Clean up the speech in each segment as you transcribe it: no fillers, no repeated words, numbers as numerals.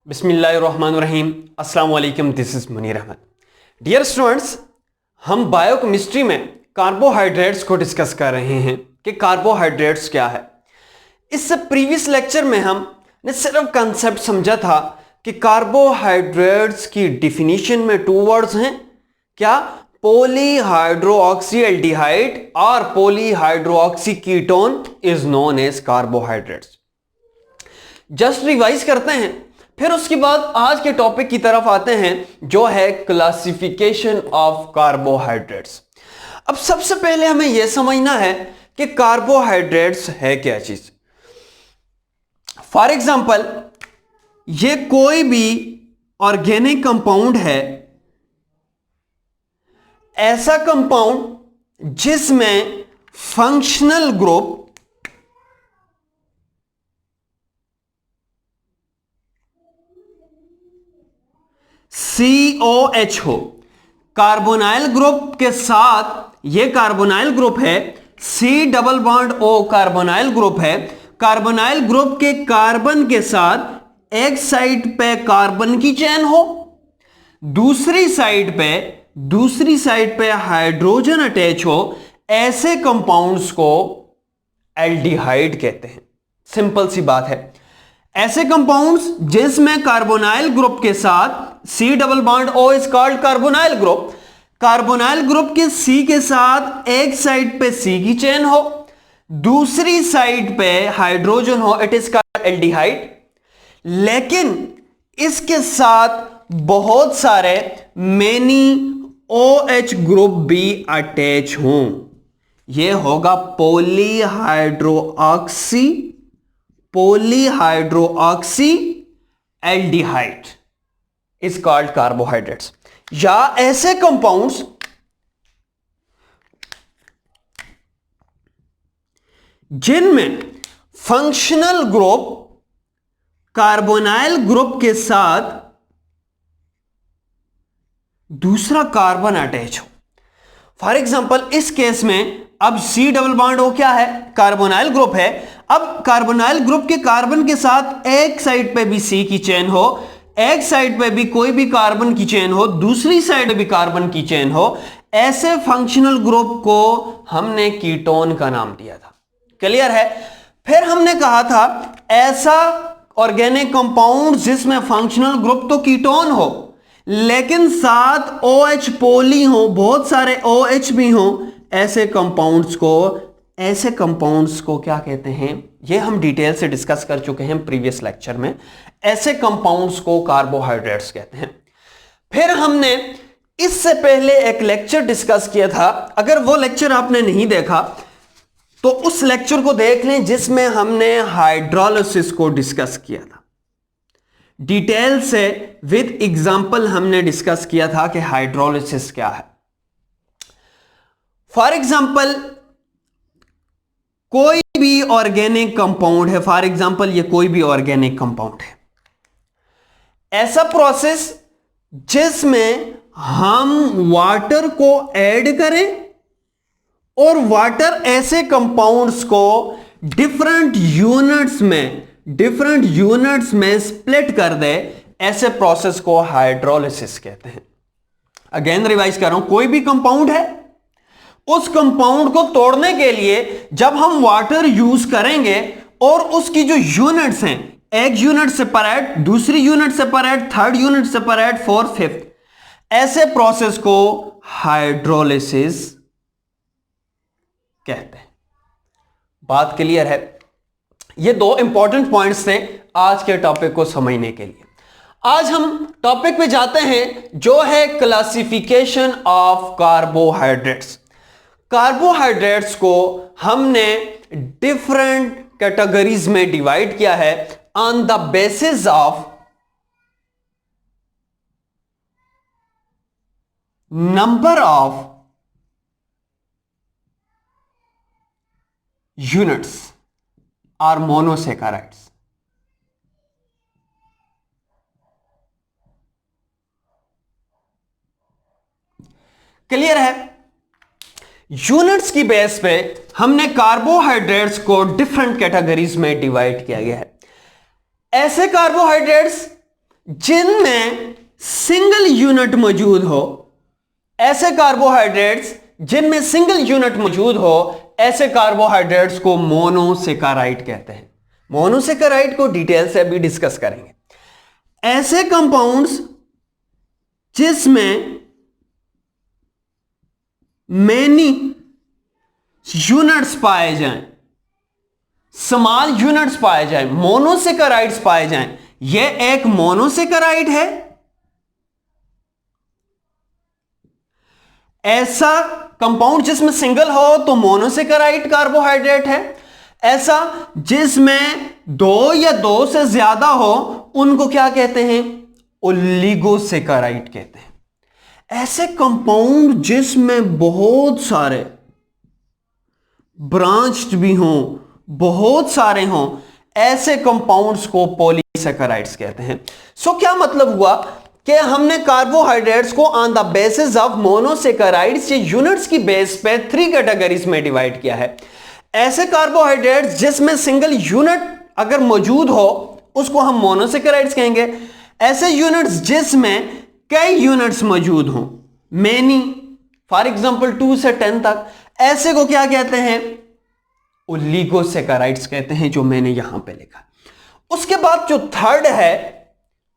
बिस्मिल्लाहिर्रहमानिर्रहीम। अस्सलाम वालेकुम, this is Munir Ahmad. Dear students, हम बायोकेमिस्ट्री में कार्बोहाइड्रेट्स को डिस्कस कर रहे हैं कि कार्बोहाइड्रेट्स क्या है। इससे प्रीवियस लेक्चर में हमने सिर्फ कंसेप्ट समझा था कि कार्बोहाइड्रेट्स की डिफिनीशन में टू वर्ड्स हैं, क्या? पॉलीहाइड्रोऑक्सीएल्डिहाइड और polyhydroxyketone is known as carbohydrates. Just revise करते हैं, फिर उसके बाद आज के टॉपिक की तरफ आते हैं जो है क्लासिफिकेशन ऑफ कार्बोहाइड्रेट्स। अब सबसे पहले हमें यह समझना है कि कार्बोहाइड्रेट्स है क्या चीज। फॉर एग्जांपल, ये कोई भी ऑर्गेनिक कंपाउंड है, ऐसा कंपाउंड जिसमें फंक्शनल ग्रुप COH हो। कार्बोनाइल ग्रुप के साथ ये कार्बोनाइल ग्रुप है, C double bond O carbonyl group है। कार्बोनाइल ग्रुप के कार्बन के साथ एक साइड पे कार्बन की चेन हो, दूसरी साइड पे हाइड्रोजन अटैच हो, ऐसे कंपाउंड्स को एल्डिहाइड कहते हैं। सिंपल सी बात है। ऐसे कंपाउंड्स जिसमें कार्बोनाइल ग्रुप के साथ C double bond O is called carbonyl group. Carbonyl group के C के साथ एक साइड पे C की चेन हो, दूसरी साइड पे हाइड्रोजन हो, इट इज कॉल्ड एल्डिहाइड। लेकिन इसके साथ बहुत सारे मेनी OH ग्रुप भी अटैच हों, यह होगा पॉलीहाइड्रोऑक्सी एल्डिहाइड इज कॉल्ड कार्बोहाइड्रेट्स। या ऐसे कंपाउंड्स जिनमें फंक्शनल ग्रुप कार्बोनाइल ग्रुप के साथ दूसरा कार्बन अटैच हो। फॉर एग्जांपल, इस केस में अब C डबल बॉन्ड O क्या है? कार्बोनाइल ग्रुप है। अब कार्बोनाइल ग्रुप के कार्बन के साथ एक साइड पे भी C की चेन हो, एक साइड पे भी कोई भी कार्बन की चेन हो, दूसरी साइड भी कार्बन की चेन हो, ऐसे फंक्शनल ग्रुप को हमने कीटोन का नाम दिया था। क्लियर है? फिर हमने कहा था ऐसा ऑर्गेनिक कंपाउंड जिसमें फंक्शनल ग्रुप तो कीटोन हो, लेकिन साथ OH पोली हो, बहुत सारे OH भी हो, ऐसे कंपाउंड्स को क्या कहते हैं? ये हम डिटेल से डिस्कस कर चुके हैं प्रीवियस लेक्चर में। ऐसे कंपाउंड्स को कार्बोहाइड्रेट्स कहते हैं। फिर हमने इससे पहले एक लेक्चर डिस्कस किया था, अगर वो लेक्चर आपने नहीं देखा तो उस लेक्चर को देख लें, जिसमें हमने हाइड्रोलिसिस को डिस्कस किया था। डिटेल से विद एग्जांपल हमने डिस्कस किया था कि हाइड्रोलिसिस क्या है। फॉर एग्जांपल, कोई भी ऑर्गेनिक कंपाउंड है, फॉर एग्जांपल ये कोई भी ऑर्गेनिक कंपाउंड है, ऐसा प्रोसेस जिसमें हम वाटर को ऐड करें और वाटर ऐसे कंपाउंड्स को डिफरेंट यूनिट्स में स्प्लिट कर दे, ऐसे प्रोसेस को हाइड्रोलिसिस कहते हैं। अगेन रिवाइज कर रहा हूं, कोई भी कंपाउंड है, उस कंपाउंड को तोड़ने के लिए जब हम वाटर यूज करेंगे और उसकी जो यूनिट्स हैं, एक यूनिट सेपरेट, दूसरी unit separate, third unit separate, fourth, fifth, ऐसे प्रोसेस को हाइड्रोलिसिस कहते हैं। बात क्लियर है? ये दो इंपॉर्टेंट पॉइंट्स थे आज के टॉपिक को समझने के लिए। आज हम टॉपिक पे जाते हैं जो है क्लासिफिकेशन ऑफ कार्बोहाइड्रेट्स। कार्बोहाइड्रेट्स को हमने डिफरेंट कैटेगरीज में डिवाइड किया है on the basis of number of units और मोनोसेकेराइड्स। क्लियर है? यूनिट्स की बेस पे हमने कार्बोहाइड्रेट्स को डिफरेंट कैटेगरीज में डिवाइड किया गया है। ऐसे कार्बोहाइड्रेट्स जिनमें सिंगल यूनिट मौजूद हो, ऐसे कार्बोहाइड्रेट्स जिनमें सिंगल यूनिट मौजूद हो, ऐसे कार्बोहाइड्रेट्स को मोनोसेकाराइड कहते हैं। मोनोसेकाराइड को डिटेल से अभी डिस्कस करेंगे। ऐसे कंपाउंड्स जिसमें मेनी यूनिट्स पाए जाएं, स्मॉल यूनिट्स पाए जाएं, मोनोसेकाराइड्स पाए जाएं, यह एक मोनोसेकाराइड है। ऐसा कंपाउंड जिसमें सिंगल हो तो मोनोसेकाराइड कार्बोहाइड्रेट है। ऐसा जिसमें दो या दो से ज्यादा हो उनको क्या कहते हैं? ओलिगोसेकाराइड कहते हैं। ऐसे कंपाउंड जिसमें बहुत सारे ब्रांच्ड भी हों, बहुत सारे हों, ऐसे कंपाउंड्स को पॉलीसेकेराइड्स कहते हैं। सो क्या मतलब हुआ कि हमने कार्बोहाइड्रेट्स को on the basis of monosaccharides या यूनिट्स की बेस पे 3 कैटेगरीज में डिवाइड किया है। ऐसे कार्बोहाइड्रेट्स जिसमें सिंगल यूनिट अगर मौजूद हो उसको हम मोनोसेकेराइड्स कहेंगे। ऐसे यूनिट्स जिसमें कई यूनिट्स मौजूद हों, मेनी, फॉर एग्जांपल 2 से 10 तक, ऐसे को क्या कहते हैं? ओलिगोसेकेराइड्स कहते हैं, जो मैंने यहां पे लिखा। उसके बाद जो थर्ड है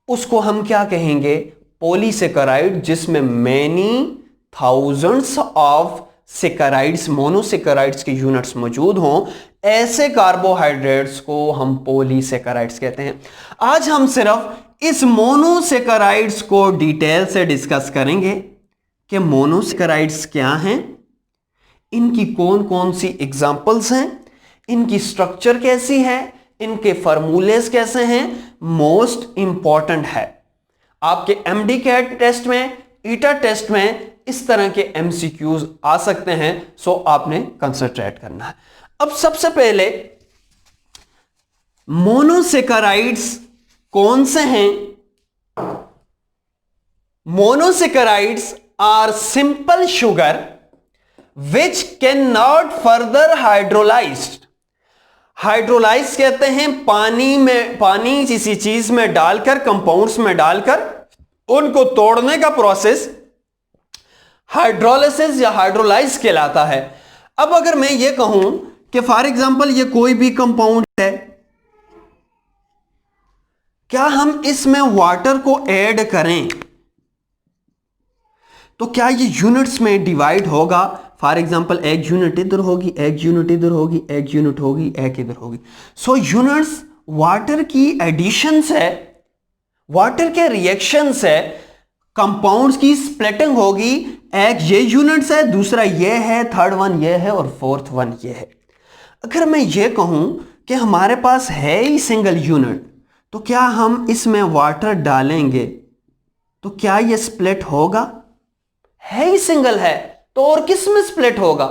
उसको हम क्या कहेंगे? पॉलीसेकेराइड, जिसमें many thousands of saccharides, monosaccharides के यूनिट्स मौजूद हों, ऐसे कार्बोहाइड्रेट्स को हम पॉलीसेकेराइड्स कहते हैं। आज हम सिर्फ इस मोनोसेकेराइड्स को डिटेल से डिस्कस करेंगे कि मोनोसेकेराइड्स क्या हैं, इनकी कौन कौन सी एग्जांपल्स हैं, इनकी स्ट्रक्चर कैसी है, इनके फार्मूलेस कैसे हैं। मोस्ट इंपॉर्टेंट है आपके एमडी कैट टेस्ट में, ईटा टेस्ट में इस तरह के एमसीक्यूज आ सकते हैं। सो आपने कंसंट्रेट करना है। अब सबसे पहले मोनोसेकेराइड्स कौन से हैं? Monosaccharides are simple sugar which can not further hydrolyzed. Hydrolyze कहते हैं पानी किसी चीज में डालकर, कंपाउंड्स में डालकर उनको तोड़ने का प्रोसेस हाइड्रोलिसिस या हाइड्रोलाइज कहलाता है। अब अगर मैं ये कहूं कि फॉर एग्जांपल ये कोई भी कंपाउंड है, क्या हम इसमें वाटर को ऐड करें तो क्या ये यूनिट्स में डिवाइड होगा? फॉर एग्जाम्पल एक यूनिट इधर होगी, एक यूनिट इधर होगी, एक यूनिट होगी, एक इधर होगी। सो यूनिट्स वाटर की एडिशन से, वाटर के रिएक्शन से कंपाउंड्स की स्प्लिटिंग होगी। एक ये यूनिट्स है, दूसरा ये है, थर्ड वन ये है और फोर्थ वन ये है। अगर मैं ये कहूं कि हमारे पास है ही सिंगल यूनिट, तो क्या हम इसमें वाटर डालेंगे तो क्या ये स्प्लिट होगा? है ही सिंगल है तो और किस में स्प्लिट होगा?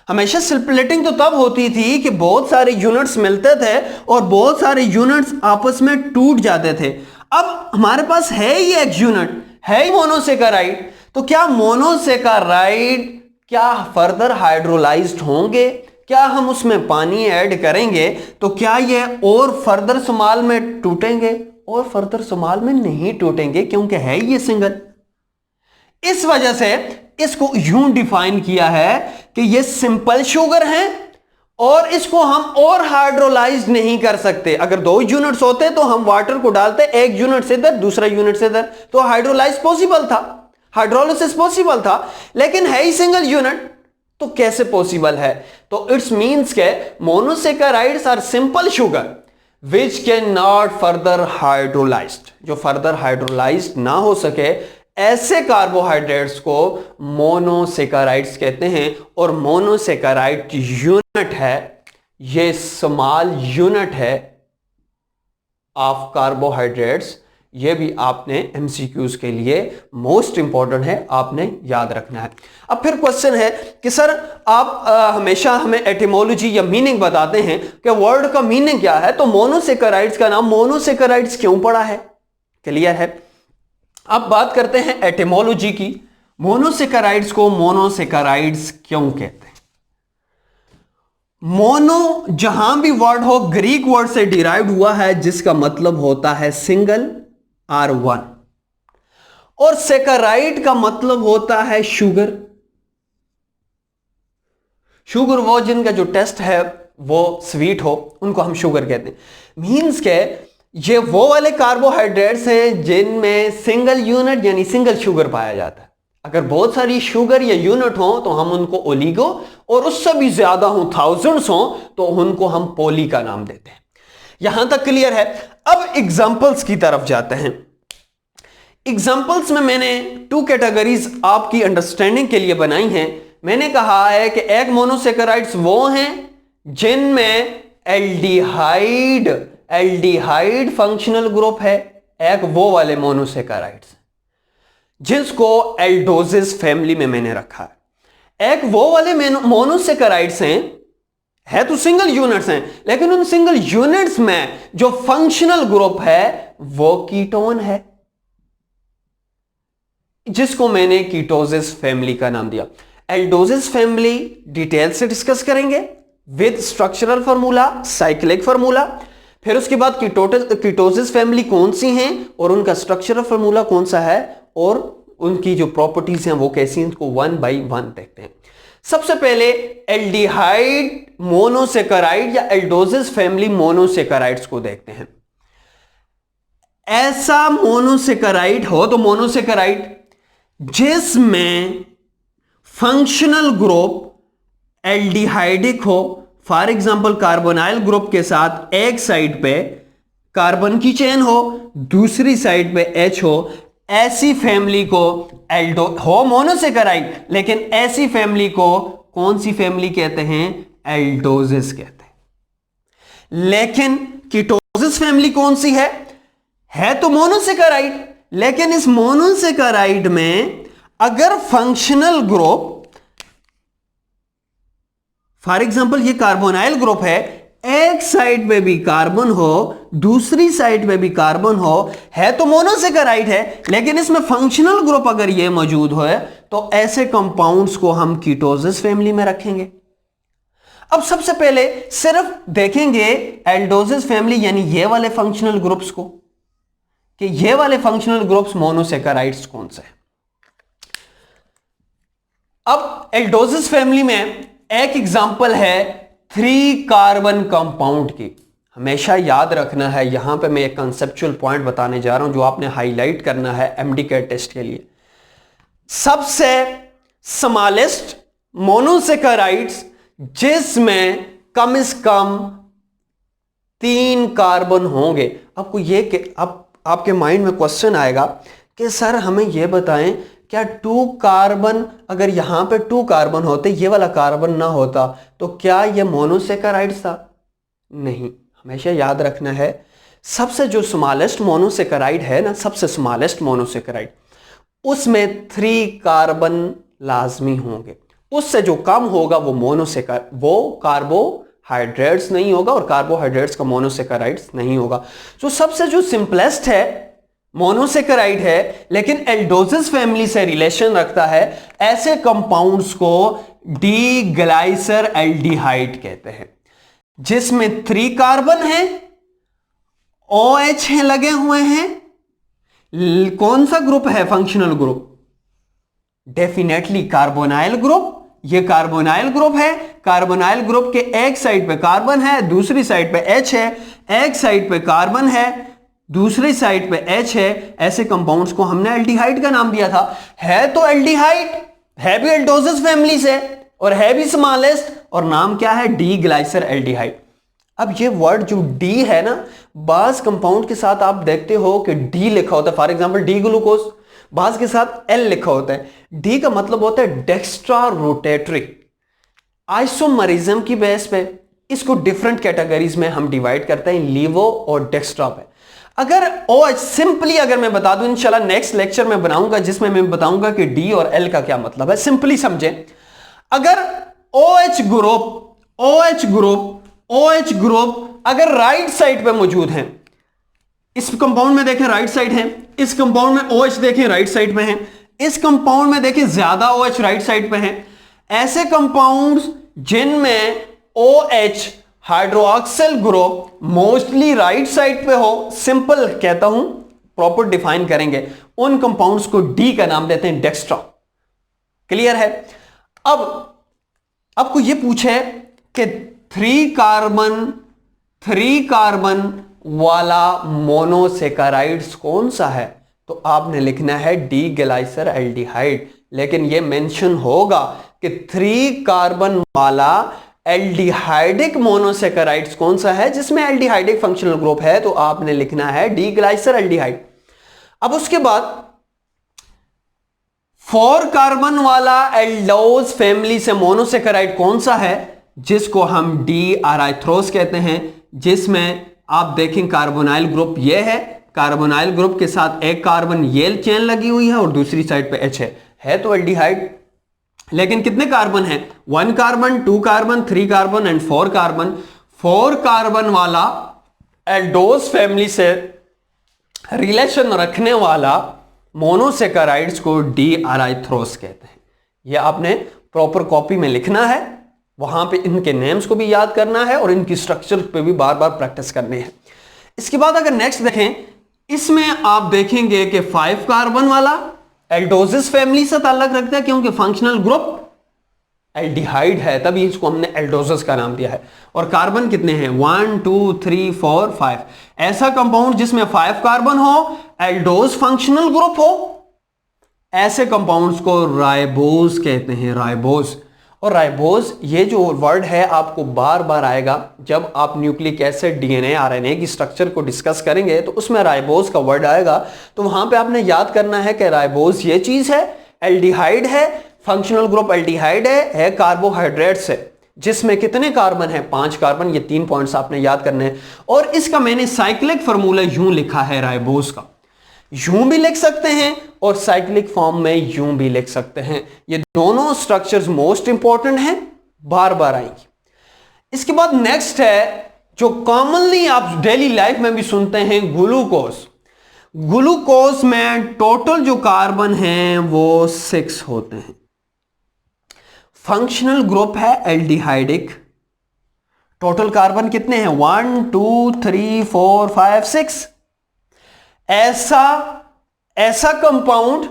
हमेशा स्प्लिटिंग तो तब होती थी कि बहुत सारे यूनिट्स मिलते थे और बहुत सारे यूनिट्स आपस में टूट जाते थे। अब हमारे पास है ही एक यूनिट, है ही मोनोसेकेराइड, तो क्या मोनोसेकेराइड क्या फर्दर हाइड्रोलाइज्ड होंगे? क्या हम उसमें पानी ऐड करेंगे तो क्या ये और फर्दर स्मॉल में टूटेंगे? और फर्दर स्मॉल में नहीं टूटेंगे, क्योंकि है ये सिंगल। इस वजह से इसको यूं डिफाइन किया है कि ये सिंपल शुगर है और इसको हम और हाइड्रोलाइज नहीं कर सकते। अगर 2 यूनिट्स होते तो हम वाटर को डालते, एक यूनिट से इधर, दूसरा यूनिट से इधर, तो हाइड्रोलाइज पॉसिबल था, हाइड्रोलिसिस पॉसिबल था। लेकिन है ही सिंगल यूनिट, तो कैसे पॉसिबल है? तो इट्स मींस के monosaccharides are simple sugar which can not further hydrolyzed, जो फर्दर हाइड्रोलाइज्ड ना हो सके, ऐसे कार्बोहाइड्रेट्स को मोनोसेकेराइड्स कहते हैं। और मोनोसेकेराइड यूनिट है, ये स्मॉल यूनिट है ऑफ कार्बोहाइड्रेट्स। ये भी आपने एमसीक्यूज के लिए मोस्ट इंपॉर्टेंट है, आपने याद रखना है। अब फिर क्वेश्चन है कि सर आप हमेशा हमें एटिमोलॉजी या मीनिंग बताते हैं कि वर्ड का मीनिंग क्या है, तो मोनोसेकेराइड्स का नाम मोनोसेकेराइड्स क्यों पड़ा है? क्लियर है। अब बात करते हैं एटिमोलॉजी की। मोनोसेकेराइड्स को मोनोसेकेराइड्स क्यों कहते हैं? मोनो जहां भी वर्ड हो ग्रीक वर्ड से डिराइव हुआ है जिसका मतलब होता है सिंगल, R1। और सेकेराइड का मतलब होता है शुगर। शुगर वो जिनका जो टेस्ट है वो स्वीट हो, उनको हम शुगर कहते हैं। मीन्स के ये वो वाले कार्बोहाइड्रेट्स हैं जिनमें सिंगल यूनिट यानी सिंगल शुगर पाया जाता है। अगर बहुत सारी शुगर या यूनिट हो तो हम उनको ओलिगो, और उससे भी ज्यादा हो, थाउजेंड्स हो, तो उनको हम पोली का नाम देते हैं। यहां तक क्लियर है। अब एग्जांपल्स की तरफ जाते हैं। एग्जांपल्स में मैंने 2 कैटेगरीज आपकी अंडरस्टैंडिंग के लिए बनाई हैं। मैंने कहा है कि एक मोनोसेकेराइड्स वो हैं जिनमें एल्डिहाइड फंक्शनल ग्रुप है, एक वो वाले मोनोसेकेराइड्स जिसको एल्डोजिस फैमिली में मैंने रखा है। एक वो वाले मोनोसेकेराइड्स हैं, है तो सिंगल यूनिट्स हैं, लेकिन उन सिंगल यूनिट्स में जो फंक्शनल ग्रुप है वो कीटोन है, जिसको मैंने कीटोसिस फैमिली का नाम दिया। एल्डोजिस फैमिली डिटेल से डिस्कस करेंगे with structural formula, cyclic formula. फिर उसके बाद कीटोसिस फैमिली कौन सी हैं और उनका स्ट्रक्चरल फार्मूला कौन सा है और उनकी जो प्रॉपर्टीज हैं वो कैसी हैं, उनको 1 by 1 देखते हैं। सबसे पहले एल्डिहाइड मोनोसेकेराइड या एल्डोजिस फैमिली मोनोसेकेराइड्स को देखते हैं। ऐसा मोनोसेकेराइड हो तो मोनोसेकेराइड जिसमें फंक्शनल ग्रुप एल्डिहाइडिक हो, फॉर एग्जांपल कार्बोनाइल ग्रुप के साथ एक साइड पे कार्बन की चेन हो, दूसरी साइड पे H हो, ऐसी फैमिली को एल्डो हो मोनोसेकेराइड, लेकिन ऐसी फैमिली को कौन सी फैमिली कहते हैं, एल्डोजिस कहते हैं। लेकिन कीटोसिस फैमिली कौन सी है तो मोनोसेकेराइड, लेकिन इस मोनोसेकेराइड में अगर फंक्शनल ग्रुप, फॉर एग्जांपल ये कार्बोनाइल ग्रुप है, एक साइड पे भी कार्बन हो, दूसरी साइड पे भी कार्बन हो, है तो मोनोसेकेराइड है, लेकिन इसमें फंक्शनल ग्रुप अगर ये मौजूद हो तो ऐसे कंपाउंड्स को हम कीटोसिस फैमिली में रखेंगे। अब सबसे पहले सिर्फ देखेंगे एल्डोजिस फैमिली यानी ये वाले फंक्शनल ग्रुप्स को, कि ये वाले फंक्शनल ग्रुप्स मोनोसेकेराइड्स कौन से हैं। अब एल्डोजिस फैमिली में एक एग्जांपल है 3 कार्बन कंपाउंड की। हमेशा याद रखना है, यहां पे मैं एक कंसेप्चुअल पॉइंट बताने जा रहा हूं जो आपने हाईलाइट करना है एमडी कैट टेस्ट के लिए। सबसे स्मॉलेस्ट मोनोसेकेराइड्स जिसमें कम से कम 3 कार्बन होंगे। आपको ये अब आपके माइंड में क्वेश्चन आएगा कि सर हमें यह बताएं, क्या 2 कार्बन, अगर यहां पे 2 कार्बन होते, ये वाला कार्बन ना होता, तो क्या ये मोनोसेकेराइड्स था? नहीं। हमेशा याद रखना है, सबसे जो स्मॉलेस्ट मोनोसेकेराइड है ना, सबसे स्मॉलेस्ट मोनोसेकेराइड, उसमें 3 कार्बन लाजमी होंगे। उससे जो कम होगा वो कार्बोहाइड्रेट्स नहीं होगा, और कार्बोहाइड्रेट्स का मोनोसेकेराइड्स नहीं होगा। तो सबसे जो सिंपलेस्ट है मोनोसेकेराइड है, लेकिन एल्डोजिस फैमिली से रिलेशन रखता है, ऐसे कंपाउंड्स को डी ग्लाइसर एल्डिहाइड कहते हैं, जिसमें 3 कार्बन है, OH है लगे हुए हैं। कौन सा ग्रुप है functional group? Definitely carbonyl group. ये कार्बोनाइल ग्रुप है। कार्बोनाइल ग्रुप के एक साइड पे कार्बन है, दूसरी साइड पे H है, एक साइड पे कार्बन है, दूसरी साइड पे H है। ऐसे कंपाउंड्स को हमने एल्डिहाइड का नाम दिया था। है तो एल्डिहाइड, है भी एल्डोजिस फैमिली से, और है भी स्मॉलेस्ट, और नाम क्या है, डी ग्लाइसर एल्डिहाइड। अब ये वर्ड जो डी है ना, बाज कंपाउंड के साथ आप देखते हो कि डी लिखा होता है, फॉर एग्जांपल डी ग्लूकोज, बाज के साथ एल लिखा होता है। डी का मतलब होता है डेक्स्ट्रा रोटेटरी। आइसोमरिज्म की बेस पे इसको डिफरेंट कैटेगरीज में हम डिवाइड करते हैं, लीवो और डेक्स्ट्रा पे। अगर OH सिंपली अगर मैं बता दूं, इंशाल्लाह नेक्स्ट लेक्चर में बनाऊंगा जिसमें मैं बताऊंगा कि डी और एल का क्या मतलब है, सिंपली समझें। अगर OH ग्रुप अगर राइट साइड पे मौजूद है, इस कंपाउंड में देखें राइट साइड है, इस कंपाउंड में OH देखें राइट साइड पे है, इस कंपाउंड में देखें ज्यादा OH राइट साइड पे है। ऐसे कंपाउंड्स जिनमें OH hydroxyl group mostly right side पे हो, सिंपल कहता हूं प्रॉपर डिफाइन करेंगे, उन कंपाउंड्स को डी का नाम देते हैं डेक्स्ट्रा। क्लियर है? अब आपको यह पूछे कि 3 कार्बन वाला मोनोसेकेराइड्स कौन सा है, तो आपने लिखना है डी ग्लाइसर एल्डिहाइड। लेकिन यह मेंशन होगा कि 3 कार्बन वाला एल्डिहाइडिक मोनोसेकेराइड्स कौन सा है जिसमें एल्डिहाइडिक फंक्शनल ग्रुप है, तो आपने लिखना है डी ग्लाइसर एल्डिहाइड। अब उसके बाद 4 कार्बन वाला एल्डोज फैमिली से मोनोसेकेराइड कौन सा है, जिसको हम डी अराइथ्रोस कहते हैं, जिसमें आप देखें कार्बोनाइल ग्रुप ये है, कार्बोनाइल ग्रुप के साथ एक कार्बन ये चेन लगी हुई है और दूसरी साइड पे एच है तो एल्डिहाइड। लेकिन कितने कार्बन हैं? 1 carbon, 2 carbon, 3 carbon and 4 carbon. 4 carbon वाला एल्डोज फैमिली से रिलेशन रखने वाला मोनोसेकेराइड्स को डी अराइथ्रोस कहते हैं। यह आपने प्रॉपर कॉपी में लिखना है, वहां पे इनके नेम्स को भी याद करना है और इनकी स्ट्रक्चर पे भी बार बार प्रैक्टिस करनी है। इसके बाद अगर नेक्स्ट देखें, इसमें आप देखेंगे कि 5 कार्बन वाला एल्डोजिस फैमिली से ताल्लुक रखता है, क्योंकि फंक्शनल ग्रुप एल्डिहाइड है, तभी इसको हमने एल्डोजिस का नाम दिया है। और कार्बन कितने हैं? 1 2 3 4 5। ऐसा कंपाउंड जिसमें 5 कार्बन हो, एल्डोज फंक्शनल ग्रुप हो, ऐसे कंपाउंड्स को राइबोज कहते हैं, राइबोज। और राइबोज ये जो वर्ड है आपको बार बार आएगा जब आप न्यूक्लिक एसिड, डीएनए, आरएनए की स्ट्रक्चर को डिस्कस करेंगे, तो उसमें राइबोज का वर्ड आएगा। तो वहां पे आपने याद करना है कि राइबोज ये चीज है, एल्डिहाइड है, फंक्शनल ग्रुप एल्डिहाइड है कार्बोहाइड्रेट से, जिसमें कितने कार्बन है? 5 कार्बन। ये 3 पॉइंट्स आपने याद करने हैं। और इसका मैंने साइक्लिक फॉर्मूला यूं लिखा है, राइबोज का यूं भी लिख सकते हैं और साइक्लिक फॉर्म में यूं भी लिख सकते हैं। ये दोनों स्ट्रक्चर्स मोस्ट इंपॉर्टेंट हैं, बार बार आएंगी। इसके बाद नेक्स्ट है जो कॉमनली आप डेली लाइफ में भी सुनते हैं, ग्लूकोज। ग्लूकोज में टोटल जो कार्बन हैं वो 6 होते हैं। फंक्शनल ग्रुप है एल्डिहाइडिक। टोटल कार्बन कितने हैं? 1 2 3 4 5 6। ऐसा कंपाउंड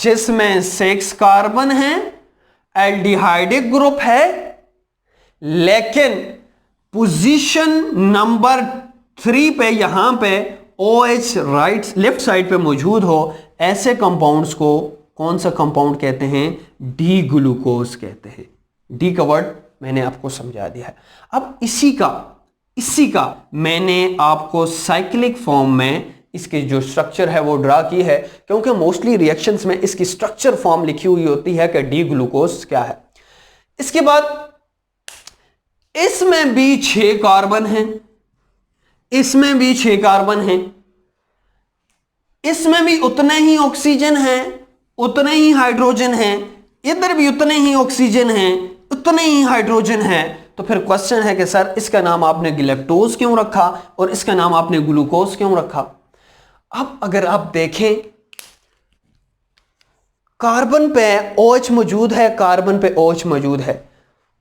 जिसमें 6 कार्बन है, एल्डिहाइडिक ग्रुप है, लेकिन पोजीशन नंबर 3 पे यहां पे OH राइट लेफ्ट साइड पे मौजूद हो, ऐसे कंपाउंड्स को कौन सा कंपाउंड कहते हैं? डी ग्लूकोज कहते हैं। डी का वर्ड मैंने आपको समझा दिया है। अब इसी का मैंने आपको साइक्लिक फॉर्म में इसकी जो स्ट्रक्चर है वो ड्रा की है, क्योंकि मोस्टली रिएक्शंस में इसकी स्ट्रक्चर फॉर्म लिखी हुई होती है कि डी ग्लूकोज क्या है। इसके बाद इसमें भी 6 कार्बन हैं, इसमें भी 6 कार्बन हैं, इसमें भी उतने ही ऑक्सीजन हैं, उतने ही हाइड्रोजन हैं, इधर भी उतने ही ऑक्सीजन हैं, उतने ही हाइड्रोजन हैं। तो फिर क्वेश्चन है कि सर इसका नाम आपने गैलेक्टोज क्यों रखा और इसका नाम आपने ग्लूकोज क्यों रखा? अब अगर आप देखें, कार्बन पे OH मौजूद है, कार्बन पे OH मौजूद है,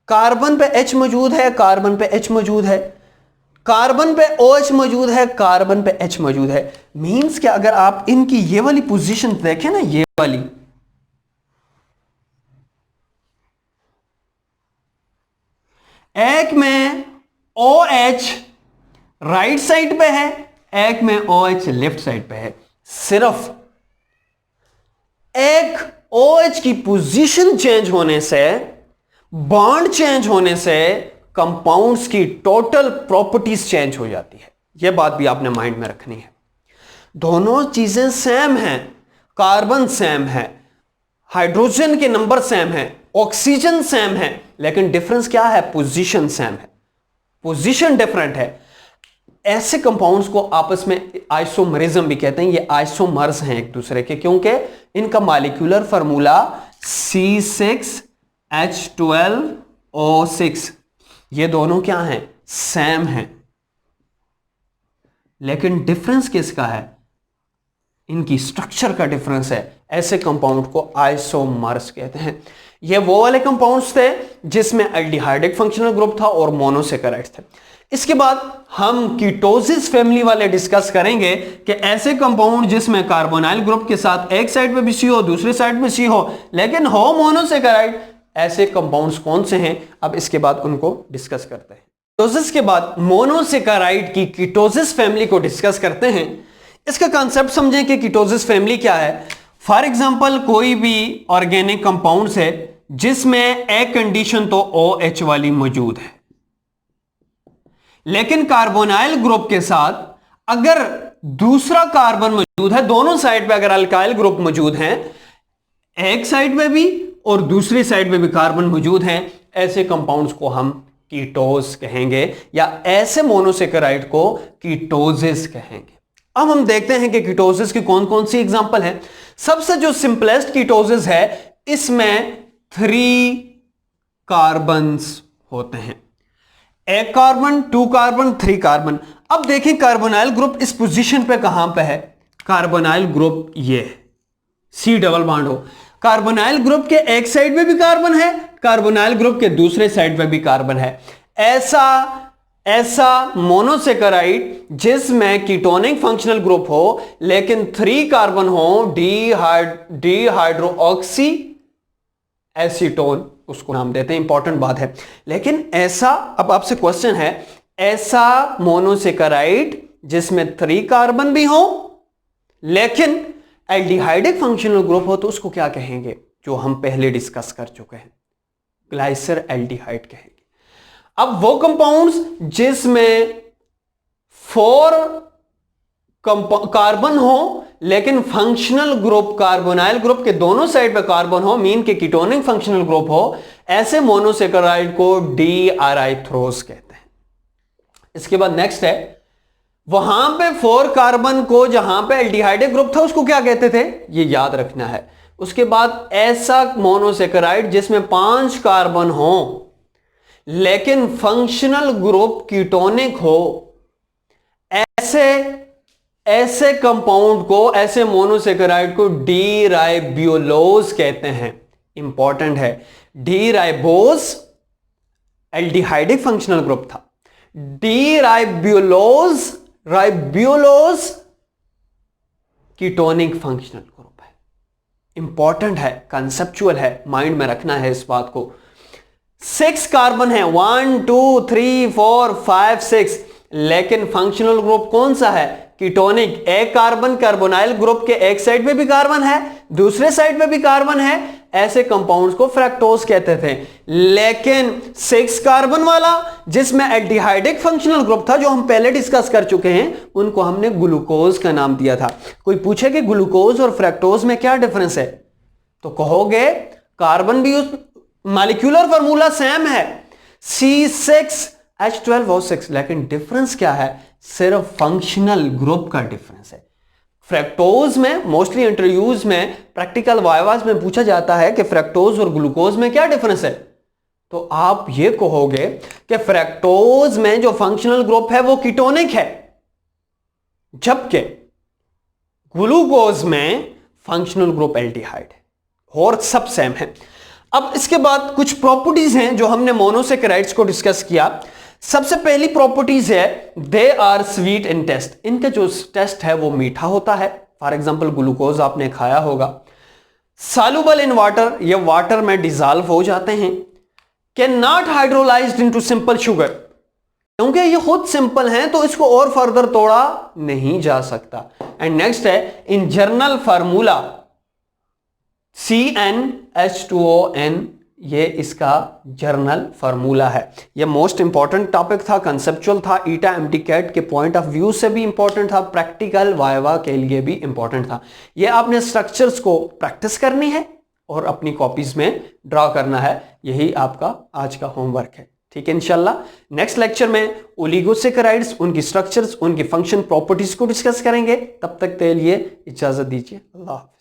कार्बन पे H मौजूद है, कार्बन पे H मौजूद है, कार्बन पे OH मौजूद है, कार्बन पे H मौजूद है। मींस कि अगर आप इनकी ये वाली पोजीशन देखें ना, ये वाली, एक में OH राइट साइड पे है, एक में OH लेफ्ट साइड पे है। सिर्फ एक OH की पोजीशन चेंज होने से, बॉन्ड चेंज होने से कंपाउंड्स की टोटल प्रॉपर्टीज चेंज हो जाती है। यह बात भी आपने माइंड में रखनी है। दोनों चीजें सेम हैं, कार्बन सेम है, हाइड्रोजन के नंबर सेम है, ऑक्सीजन सेम है, लेकिन डिफरेंस क्या है? पोजीशन सेम है, पोजीशन डिफरेंट है। ऐसे कंपाउंड्स को आपस में आइसोमरिज्म भी कहते हैं। ये आइसोमर्स हैं एक दूसरे के, क्योंकि इनका मॉलिक्यूलर फार्मूला C6H12O6, ये दोनों क्या हैं? सेम हैं, लेकिन डिफरेंस किसका है? इनकी स्ट्रक्चर का डिफरेंस है। ऐसे कंपाउंड को आइसोमर्स कहते हैं। ये वो वाले कंपाउंड्स थे जिसमें एल्डिहाइडिक फंक्शनल ग्रुप था और मोनोसेकेराइड्स थे। इसके बाद हम कीटोसिस फैमिली वाले डिस्कस करेंगे कि ऐसे कंपाउंड जिसमें कार्बोनाइल ग्रुप के साथ एक साइड पे भी सी हो, दूसरी साइड पे सी हो, लेकिन हो मोनोसेकेराइड, ऐसे कंपाउंड्स कौन से हैं। अब इसके बाद उनको डिस्कस करते हैं। कीटोसिस के बाद मोनोसेकेराइड की कीटोसिस फैमिली को डिस्कस करते हैं। इसका कांसेप्ट समझें कि कीटोसिस फैमिली क्या है। फॉर एग्जांपल कोई भी ऑर्गेनिक कंपाउंड्स है जिसमें एक कंडीशन तो OH वाली मौजूद है, लेकिन कार्बोनाइल ग्रुप के साथ अगर दूसरा कार्बन मौजूद है, दोनों साइड पे अगर अल्काइल ग्रुप मौजूद हैं, एक साइड में भी और दूसरी साइड में भी कार्बन मौजूद हैं, ऐसे कंपाउंड्स को हम कीटोस कहेंगे या ऐसे मोनोसेकेराइड को कीटोसिस कहेंगे। अब हम देखते हैं कि कीटोसिस की कौन कौन सी एग्जांपल है। सबसे जो सिंपलेस्ट कीटोसिस है, इसमें 3 कार्बन्स होते हैं, एक कार्बन, 2 कार्बन, 3 कार्बन। अब देखें कार्बोनाइल ग्रुप इस पोजीशन पे कहां पे है। कार्बोनाइल ग्रुप ये C डबल बॉन्ड हो, कार्बोनाइल ग्रुप के एक साइड में भी कार्बन है, कार्बोनाइल ग्रुप के दूसरे साइड पे भी कार्बन है। ऐसा मोनोसेकेराइड जिसमें कीटोनिक फंक्शनल ग्रुप हो लेकिन 3 कार्बन हो, डिहाइड्रोऑक्सी एसीटोन उसको नाम देते हैं, इंपॉर्टेंट बात है। लेकिन ऐसा, अब आपसे क्वेश्चन है, ऐसा मोनोसेकेराइड जिसमें 3 कार्बन भी हो लेकिन एल्डिहाइडिक फंक्शनल ग्रुप हो, तो उसको क्या कहेंगे, जो हम पहले डिस्कस कर चुके हैं, ग्लाइसर एल्डिहाइड कहेंगे। अब वो कंपाउंड्स जिसमें 4 कार्बन हो लेकिन फंक्शनल ग्रुप कार्बोनाइल ग्रुप के दोनों साइड पे कार्बन हो, मीन के कीटोनिक फंक्शनल ग्रुप हो, ऐसे मोनोसेकेराइड को डीआराइथ्रोस कहते हैं। इसके बाद नेक्स्ट है, वहां पे 4 कार्बन को जहां पे एल्डिहाइडिक ग्रुप था उसको क्या कहते थे, ये याद रखना है। उसके बाद ऐसा मोनोसेकेराइड जिसमें 5 कार्बन हो लेकिन फंक्शनल ग्रुप कीटोनिक हो, ऐसे कंपाउंड को, ऐसे मोनोसेकेराइड को डीराइबोलोज कहते हैं। इंपॉर्टेंट है, डीराइबोज एल्डिहाइडिक फंक्शनल ग्रुप था, राइबोलोज कीटोनिक फंक्शनल ग्रुप है। इंपॉर्टेंट है, कंसेप्चुअल है, माइंड में रखना है इस बात को। 6 कार्बन है, 1 2 3 4 5 6, लेकिन फंक्शनल ग्रुप कौन सा है, कीटोनिक। एक कार्बन कार्बोनाइल ग्रुप के एक साइड पे भी कार्बन है, दूसरे साइड पे भी कार्बन है, ऐसे कंपाउंड्स को फ्रक्टोज कहते थे। लेकिन 6 कार्बन वाला जिसमें एल्डिहाइडिक फंक्शनल ग्रुप था, जो हम पहले डिस्कस कर चुके हैं, उनको हमने ग्लूकोज का नाम दिया था। कोई पूछे कि ग्लूकोज और फ्रक्टोज में क्या डिफरेंस है, तो कहोगे कार्बन भी उस मॉलिक्यूलर फार्मूला सेम है, C6H12O6, लेकिन डिफरेंस क्या है, सिर्फ फंक्शनल ग्रुप का डिफरेंस है। फ्रक्टोज में मोस्टली इंटरव्यूज में, प्रैक्टिकल वाइवाज में पूछा जाता है कि फ्रक्टोज और ग्लूकोज में क्या डिफरेंस है, तो आप ये कहोगे कि फ्रक्टोज में जो फंक्शनल ग्रुप है वो कीटोनिक है, जबकि ग्लूकोज में फंक्शनल ग्रुप एल्डिहाइड है, और सब सेम है। अब इसके बाद कुछ प्रॉपर्टीज हैं जो हमने मोनोसेकेराइड्स को डिस्कस किया। सबसे पहली प्रॉपर्टीज है, they are sweet in taste, इनका जो टेस्ट है वो मीठा होता है। फॉर एग्जांपल ग्लूकोज आपने खाया होगा। सॉल्युबल इन वाटर, ये वाटर में डिजॉल्व हो जाते हैं। Can not hydrolysed into simple sugar, क्योंकि ये खुद सिंपल हैं तो इसको और फर्दर तोड़ा नहीं जा सकता। एंड नेक्स्ट है, इन जर्नल फार्मूला CnH2ON, ये इसका जर्नल फार्मूला है। ये मोस्ट इंपॉर्टेंट टॉपिक था, कंसेप्चुअल था, ईटा एमटीकैट के पॉइंट ऑफ व्यू से भी इंपॉर्टेंट था, प्रैक्टिकल वाइवा के लिए भी इंपॉर्टेंट था। ये आपने स्ट्रक्चर्स को प्रैक्टिस करनी है और अपनी कॉपीज में ड्रॉ करना है, यही आपका आज का होमवर्क है। ठीक है, इंशाल्लाह नेक्स्ट लेक्चर में ओलिगोसेकेराइड्स, उनकी स्ट्रक्चर्स, उनकी फंक्शन प्रॉपर्टीज को डिस्कस करेंगे। तब तक के लिए इजाजत दीजिए, अल्लाह हाफ़िज़।